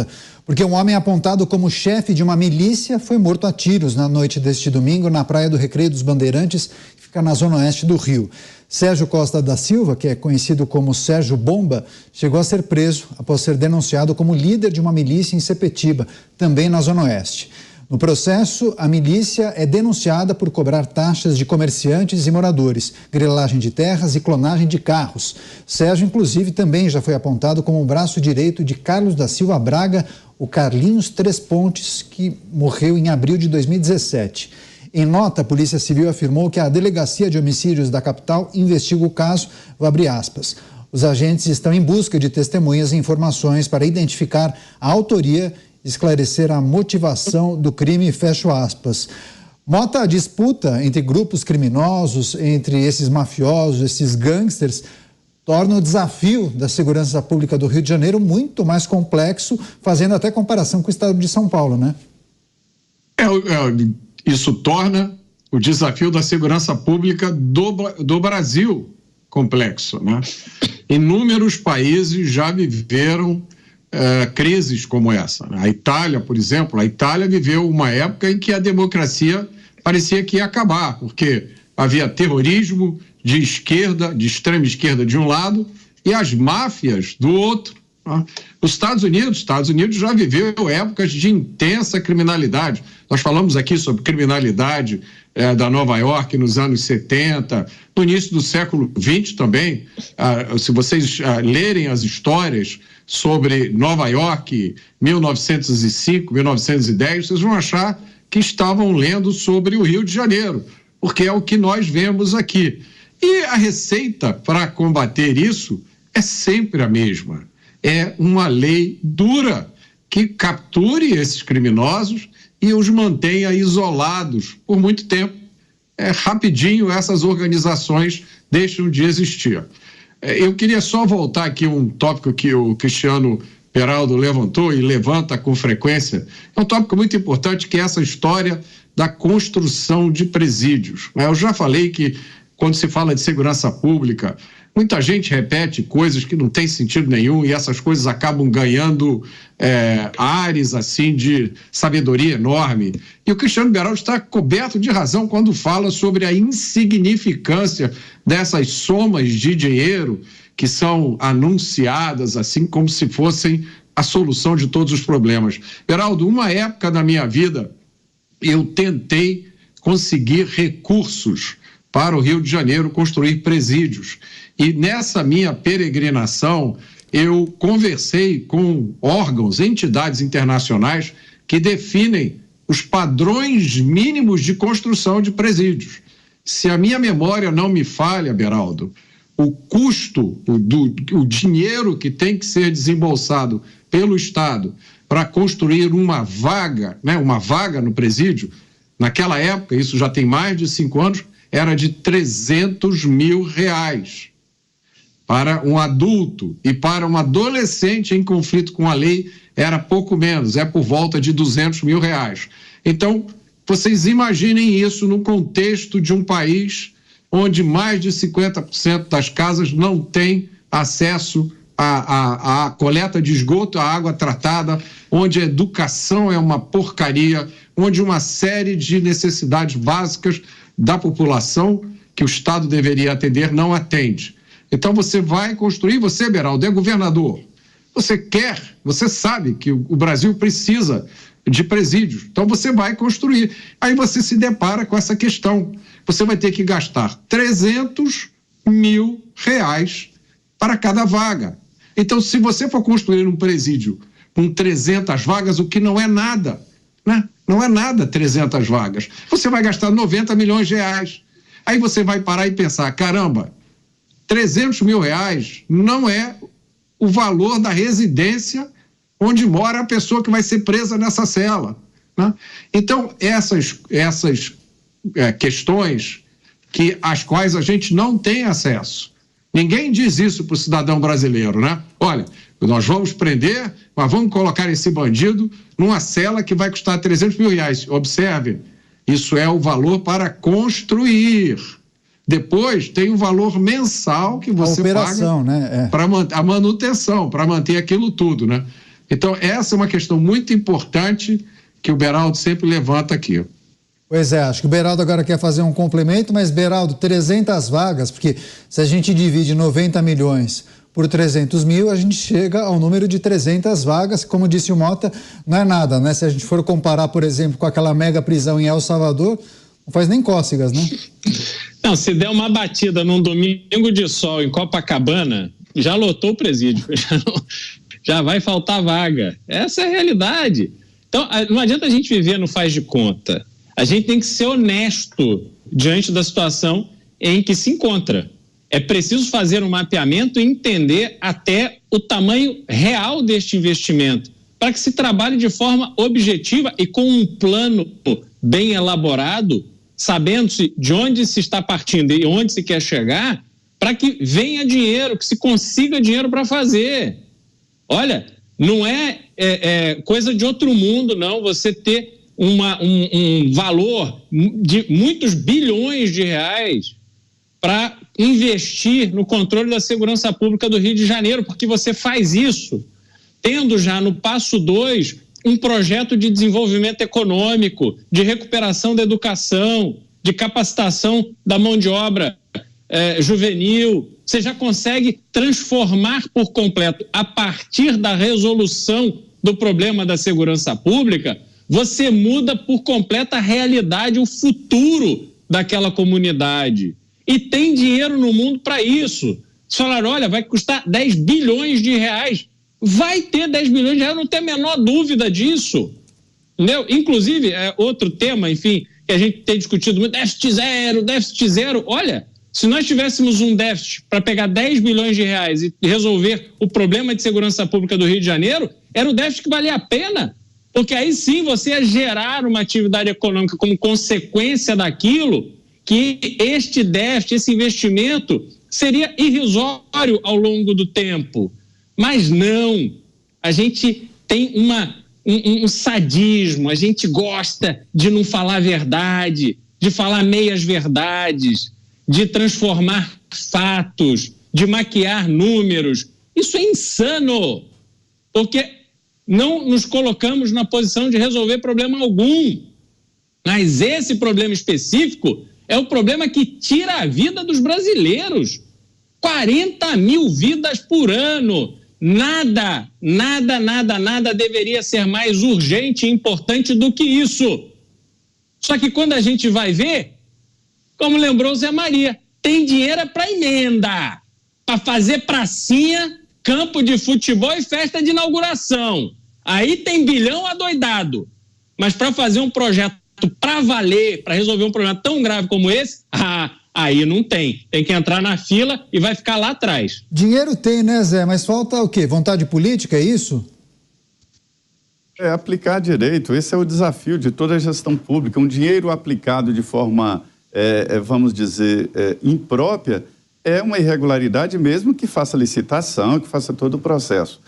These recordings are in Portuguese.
Mota, porque um homem apontado como chefe de uma milícia foi morto a tiros na noite deste domingo na Praia do Recreio dos Bandeirantes, que fica na zona oeste do Rio. Sérgio Costa da Silva, que é conhecido como Sérgio Bomba, chegou a ser preso após ser denunciado como líder de uma milícia em Sepetiba, também na zona oeste. No processo, a milícia é denunciada por cobrar taxas de comerciantes e moradores, grilagem de terras e clonagem de carros. Sérgio, inclusive, também já foi apontado como o braço direito de Carlos da Silva Braga, o Carlinhos Três Pontes, que morreu em abril de 2017. Em nota, a Polícia Civil afirmou que a Delegacia de Homicídios da capital investiga o caso, vou abrir aspas. Os agentes estão em busca de testemunhas e informações para identificar a autoria, esclarecer a motivação do crime, fecho aspas. Mota, a disputa entre grupos criminosos, entre esses mafiosos, esses gangsters, torna o desafio da segurança pública do Rio de Janeiro muito mais complexo, fazendo até comparação com o estado de São Paulo, né? Isso torna o desafio da segurança pública do Brasil complexo, né? Inúmeros países já viveram crises como essa. A Itália, por exemplo, viveu uma época em que a democracia parecia que ia acabar, porque havia terrorismo de esquerda, de extrema esquerda de um lado, e as máfias do outro. Os Estados Unidos já viveu épocas de intensa criminalidade. Nós falamos aqui sobre criminalidade da Nova York nos anos 70, no início do século XX também. Se vocês lerem as histórias sobre Nova York, 1905, 1910, vocês vão achar que estavam lendo sobre o Rio de Janeiro, porque é o que nós vemos aqui. E a receita para combater isso é sempre a mesma. É uma lei dura que capture esses criminosos e os mantenha isolados por muito tempo. Rapidinho essas organizações deixam de existir. Eu queria só voltar aqui um tópico que o Cristiano Beraldo levantou e levanta com frequência. É um tópico muito importante, que é essa história da construção de presídios. Eu já falei que quando se fala de segurança pública, muita gente repete coisas que não tem sentido nenhum e essas coisas acabam ganhando ares assim de sabedoria enorme. E o Cristiano Beraldo está coberto de razão quando fala sobre a insignificância dessas somas de dinheiro que são anunciadas assim como se fossem a solução de todos os problemas. Beraldo, uma época da minha vida eu tentei conseguir recursos para o Rio de Janeiro construir presídios. E nessa minha peregrinação, eu conversei com órgãos, entidades internacionais que definem os padrões mínimos de construção de presídios. Se a minha memória não me falha, Beraldo, o custo, o dinheiro que tem que ser desembolsado pelo Estado para construir uma vaga no presídio, naquela época, isso já tem mais de 5 anos, era de R$300 mil para um adulto, e para um adolescente em conflito com a lei era pouco menos, é por volta de R$200 mil. Então, vocês imaginem isso no contexto de um país onde mais de 50% das casas não têm acesso à coleta de esgoto, à água tratada, onde a educação é uma porcaria, onde uma série de necessidades básicas da população que o Estado deveria atender não atende. Então você vai construir, você, Beraldo, é governador, você sabe que o Brasil precisa de presídios, então você vai construir. Aí você se depara com essa questão, você vai ter que gastar R$300 mil para cada vaga. Então, se você for construir um presídio com 300 vagas, o que não é nada, né? Não é nada 300 vagas. Você vai gastar R$90 milhões. Aí você vai parar e pensar, caramba, R$300 mil não é o valor da residência onde mora a pessoa que vai ser presa nessa cela, né? Então, essas questões às quais a gente não tem acesso. Ninguém diz isso para o cidadão brasileiro, né? Olha, nós vamos prender, mas vamos colocar esse bandido numa cela que vai custar R$300 mil. Observe, isso é o valor para construir. Depois tem o valor mensal que você paga, né? para a manutenção, para manter aquilo tudo, né? Então, essa é uma questão muito importante que o Beraldo sempre levanta aqui. Pois é, acho que o Beraldo agora quer fazer um complemento, mas, Beraldo, 300 vagas, porque se a gente divide 90 milhões por 300 mil, a gente chega ao número de 300 vagas, como disse o Mota, não é nada, né? Se a gente for comparar, por exemplo, com aquela mega prisão em El Salvador, não faz nem cócegas, né? Não, se der uma batida num domingo de sol em Copacabana, já lotou o presídio, já vai faltar vaga. Essa é a realidade. Então, não adianta a gente viver no faz de conta. A gente tem que ser honesto diante da situação em que se encontra. É preciso fazer um mapeamento e entender até o tamanho real deste investimento, para que se trabalhe de forma objetiva e com um plano bem elaborado, sabendo-se de onde se está partindo e onde se quer chegar, para que venha dinheiro, que se consiga dinheiro para fazer. Olha, não é coisa de outro mundo, não, você ter um valor de muitos bilhões de reais para investir no controle da segurança pública do Rio de Janeiro, porque você faz isso tendo já no passo 2 um projeto de desenvolvimento econômico, de recuperação da educação, de capacitação da mão de obra juvenil. Você já consegue transformar por completo, a partir da resolução do problema da segurança pública, você muda por completa realidade o futuro daquela comunidade. E tem dinheiro no mundo para isso. Se falaram, olha, vai custar 10 bilhões de reais. Vai ter 10 bilhões de reais, não tem a menor dúvida disso. Entendeu? Inclusive, outro tema, enfim, que a gente tem discutido muito, déficit zero. Olha, se nós tivéssemos um déficit para pegar 10 bilhões de reais e resolver o problema de segurança pública do Rio de Janeiro, era o déficit que valia a pena. Porque aí sim você ia gerar uma atividade econômica como consequência daquilo, que este déficit, esse investimento, seria irrisório ao longo do tempo. Mas não, a gente tem um sadismo, a gente gosta de não falar a verdade, de falar meias verdades, de transformar fatos, de maquiar números. Isso é insano, porque não nos colocamos na posição de resolver problema algum. Mas esse problema específico é o problema que tira a vida dos brasileiros. 40 mil vidas por ano. Nada deveria ser mais urgente e importante do que isso. Só que quando a gente vai ver, como lembrou o Zé Maria, tem dinheiro para emenda, para fazer pracinha, campo de futebol e festa de inauguração. Aí tem bilhão adoidado. Mas para fazer um projeto para valer, para resolver um problema tão grave como esse, aí não tem. Tem que entrar na fila e vai ficar lá atrás. Dinheiro tem, né, Zé? Mas falta o quê? Vontade política, é isso? É aplicar direito. Esse é o desafio de toda a gestão pública. Um dinheiro aplicado de forma, vamos dizer, imprópria, é uma irregularidade mesmo que faça licitação, que faça todo o processo.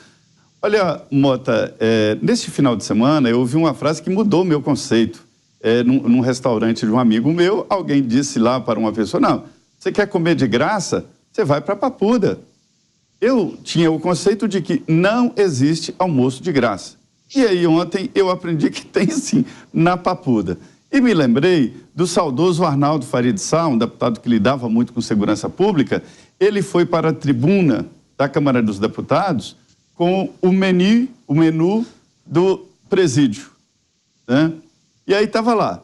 Olha, Mota, neste final de semana eu ouvi uma frase que mudou o meu conceito. Num restaurante de um amigo meu, alguém disse lá para uma pessoa, não, você quer comer de graça? Você vai para a Papuda. Eu tinha o conceito de que não existe almoço de graça. E aí ontem eu aprendi que tem sim, na Papuda. E me lembrei do saudoso Arnaldo Farid Sá, um deputado que lidava muito com segurança pública. Ele foi para a tribuna da Câmara dos Deputados com o menu do presídio, né? E aí estava lá,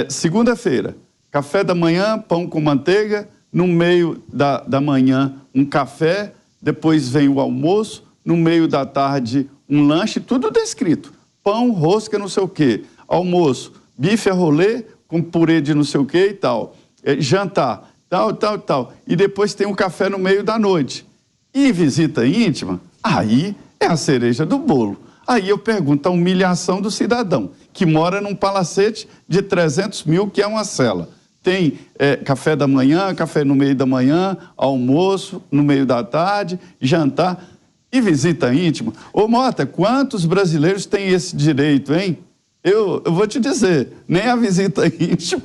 segunda-feira, café da manhã, pão com manteiga, no meio da manhã um café, depois vem o almoço, no meio da tarde um lanche, tudo descrito. Pão, rosca, não sei o quê. Almoço, bife a rolê com purê de não sei o quê e tal. Jantar, tal. E depois tem um café no meio da noite. E visita íntima, aí é a cereja do bolo. Aí eu pergunto a humilhação do cidadão, que mora num palacete de 300 mil, que é uma cela. Tem café da manhã, café no meio da manhã, almoço no meio da tarde, jantar e visita íntima. Ô Mota, quantos brasileiros têm esse direito, hein? Eu vou te dizer, nem a visita íntima,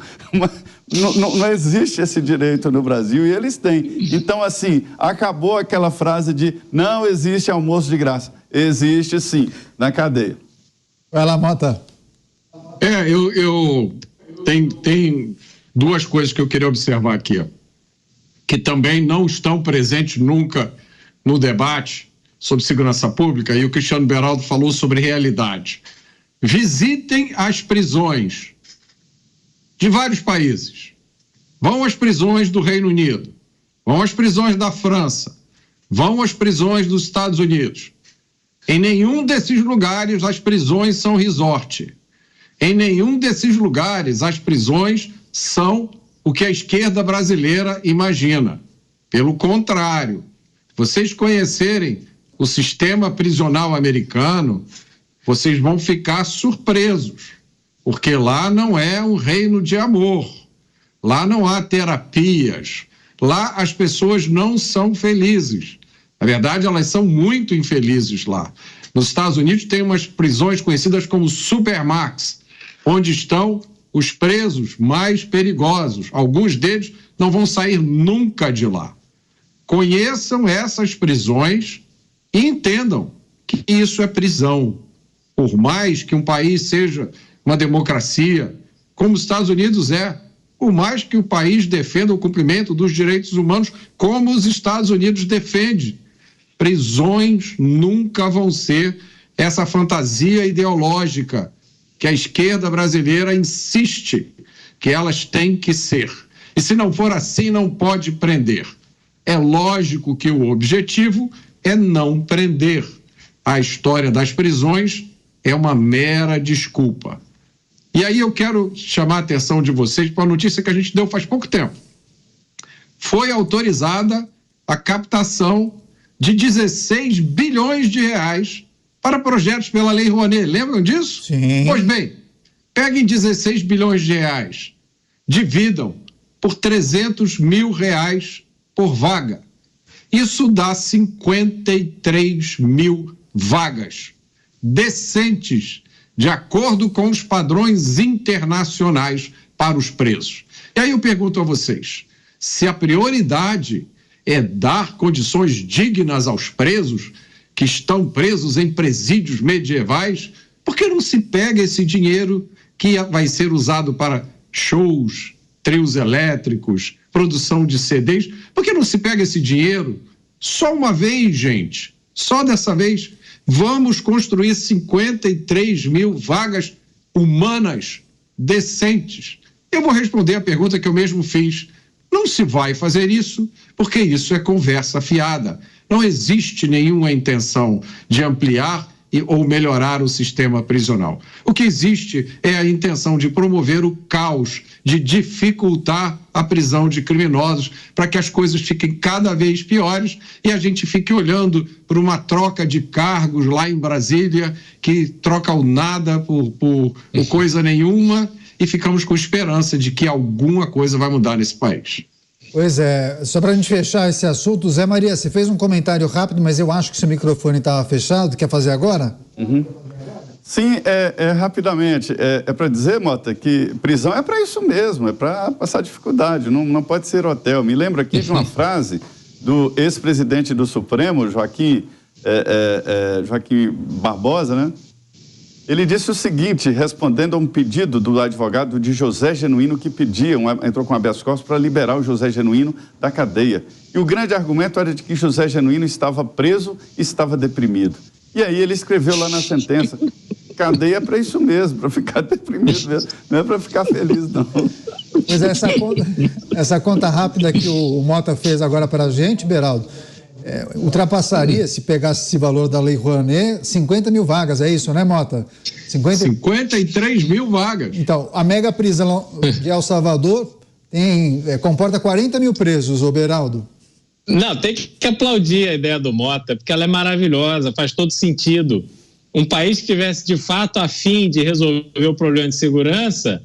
não existe esse direito no Brasil e eles têm. Então, assim, acabou aquela frase de não existe almoço de graça. existe sim, na cadeia. Vai lá, Mota. Tem duas coisas que eu queria observar aqui, que também não estão presentes nunca no debate sobre segurança pública, e o Cristiano Beraldo falou sobre realidade. Visitem as prisões de vários países. Vão às prisões do Reino Unido, vão às prisões da França, vão às prisões dos Estados Unidos. Em nenhum desses lugares as prisões são resort. Em nenhum desses lugares as prisões são o que a esquerda brasileira imagina. Pelo contrário, vocês conhecerem o sistema prisional americano, vocês vão ficar surpresos, porque lá não é um reino de amor, lá não há terapias, lá as pessoas não são felizes. Na verdade, elas são muito infelizes lá. Nos Estados Unidos tem umas prisões conhecidas como Supermax, onde estão os presos mais perigosos. Alguns deles não vão sair nunca de lá. Conheçam essas prisões e entendam que isso é prisão. Por mais que um país seja uma democracia, como os Estados Unidos é, por mais que o país defenda o cumprimento dos direitos humanos, como os Estados Unidos defende, prisões nunca vão ser essa fantasia ideológica que a esquerda brasileira insiste que elas têm que ser. E se não for assim, não pode prender. É lógico que o objetivo é não prender. A história das prisões é uma mera desculpa. E aí eu quero chamar a atenção de vocês para uma notícia que a gente deu faz pouco tempo. Foi autorizada a captação de 16 bilhões de reais para projetos pela Lei Rouanet. Lembram disso? Sim. Pois bem, peguem 16 bilhões de reais, dividam por 300 mil reais por vaga. Isso dá 53 mil vagas decentes, de acordo com os padrões internacionais para os presos. E aí eu pergunto a vocês, se a prioridade é dar condições dignas aos presos que estão presos em presídios medievais, por que não se pega esse dinheiro que vai ser usado para shows, trios elétricos, produção de CDs? Por que não se pega esse dinheiro só uma vez, gente? Só dessa vez. Vamos construir 53 mil vagas humanas decentes. Eu vou responder a pergunta que eu mesmo fiz. Não se vai fazer isso, porque isso é conversa fiada. Não existe nenhuma intenção de ampliar ou melhorar o sistema prisional. O que existe é a intenção de promover o caos, de dificultar a prisão de criminosos, para que as coisas fiquem cada vez piores e a gente fique olhando por uma troca de cargos lá em Brasília, que troca o nada por coisa nenhuma, e ficamos com esperança de que alguma coisa vai mudar nesse país. Pois é, só para a gente fechar esse assunto, Zé Maria, você fez um comentário rápido, mas eu acho que seu microfone estava fechado, quer fazer agora? Uhum. Sim, rapidamente, é para dizer, Mota, que prisão é para isso mesmo, é para passar dificuldade, não pode ser hotel. Me lembro aqui de uma frase do ex-presidente do Supremo, Joaquim Barbosa, né? Ele disse o seguinte, respondendo a um pedido do advogado de José Genuíno, que entrou com habeas corpus para liberar o José Genuíno da cadeia. E o grande argumento era de que José Genuíno estava preso e estava deprimido. E aí ele escreveu lá na sentença, cadeia é para isso mesmo, para ficar deprimido mesmo, não é para ficar feliz, não. Pois é, essa conta rápida que o Mota fez agora para a gente, Beraldo, ultrapassaria, se pegasse esse valor da Lei Rouanet, 50 mil vagas, é isso, né, Mota? 53 mil vagas. Então, a mega prisão de El Salvador comporta 40 mil presos, ô Beraldo. Não, tem que aplaudir a ideia do Mota, porque ela é maravilhosa, faz todo sentido. Um país que tivesse de fato a fim de resolver o problema de segurança,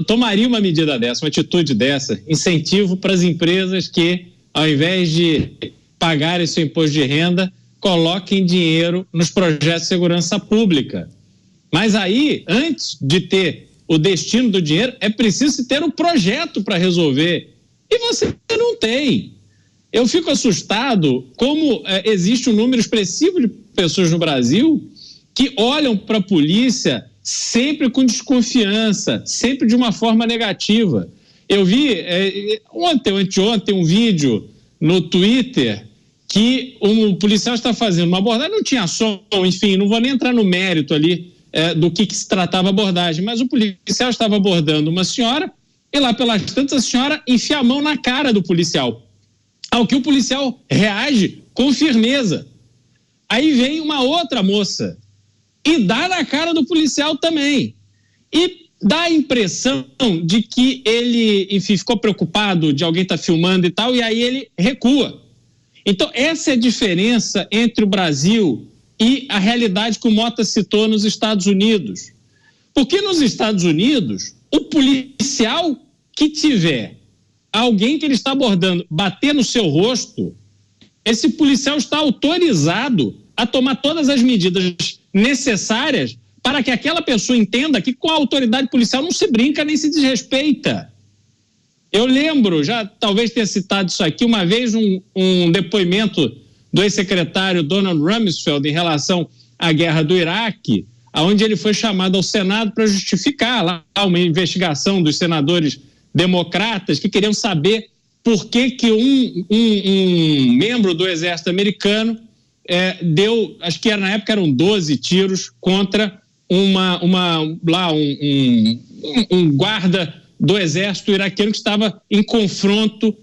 tomaria uma medida dessa, uma atitude dessa, incentivo para as empresas que, ao invés de pagarem seu imposto de renda, coloquem dinheiro nos projetos de segurança pública. Mas aí, antes de ter o destino do dinheiro, é preciso ter um projeto para resolver. E você não tem. Eu fico assustado como existe um número expressivo de pessoas no Brasil que olham para a polícia sempre com desconfiança, sempre de uma forma negativa. Eu vi ontem ou anteontem um vídeo no Twitter que um policial está fazendo uma abordagem, não tinha som, enfim, não vou nem entrar no mérito ali do que se tratava a abordagem, mas o policial estava abordando uma senhora e lá pelas tantas a senhora enfia a mão na cara do policial, ao que o policial reage com firmeza. Aí vem uma outra moça e dá na cara do policial também. E dá a impressão de que ele, enfim, ficou preocupado de alguém estar filmando e tal, e aí ele recua. Então, essa é a diferença entre o Brasil e a realidade que o Mota citou nos Estados Unidos. Porque nos Estados Unidos, o policial que tiver alguém que ele está abordando bater no seu rosto, esse policial está autorizado a tomar todas as medidas necessárias para que aquela pessoa entenda que com a autoridade policial não se brinca nem se desrespeita. Eu lembro, já talvez tenha citado isso aqui, uma vez um depoimento do ex-secretário Donald Rumsfeld em relação à guerra do Iraque, onde ele foi chamado ao Senado para justificar lá uma investigação dos senadores democratas que queriam saber por que um membro do exército americano deu, acho que na época eram 12 tiros contra um guarda do exército iraquiano que estava em confronto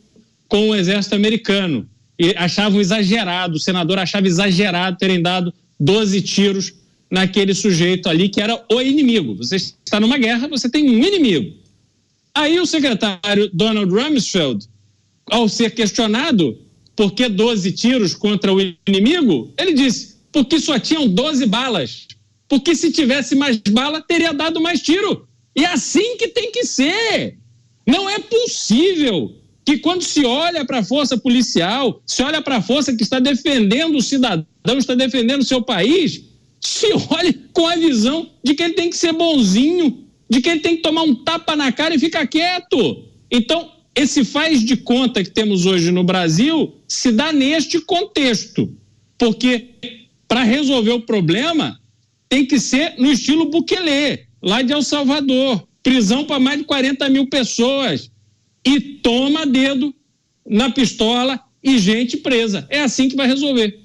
com o exército americano. E achavam exagerado, o senador achava exagerado terem dado 12 tiros naquele sujeito ali que era o inimigo. Você está numa guerra, você tem um inimigo. Aí o secretário Donald Rumsfeld, ao ser questionado por que 12 tiros contra o inimigo, ele disse, porque só tinham 12 balas. Porque se tivesse mais bala, teria dado mais tiro. E é assim que tem que ser. Não é possível que quando se olha para a força policial, se olha para a força que está defendendo o cidadão, está defendendo o seu país, se olhe com a visão de que ele tem que ser bonzinho, de que ele tem que tomar um tapa na cara e ficar quieto. Então, esse faz de conta que temos hoje no Brasil se dá neste contexto. Porque para resolver o problema tem que ser no estilo Bukele, lá de El Salvador. Prisão para mais de 40 mil pessoas. E toma dedo na pistola e gente presa. É assim que vai resolver.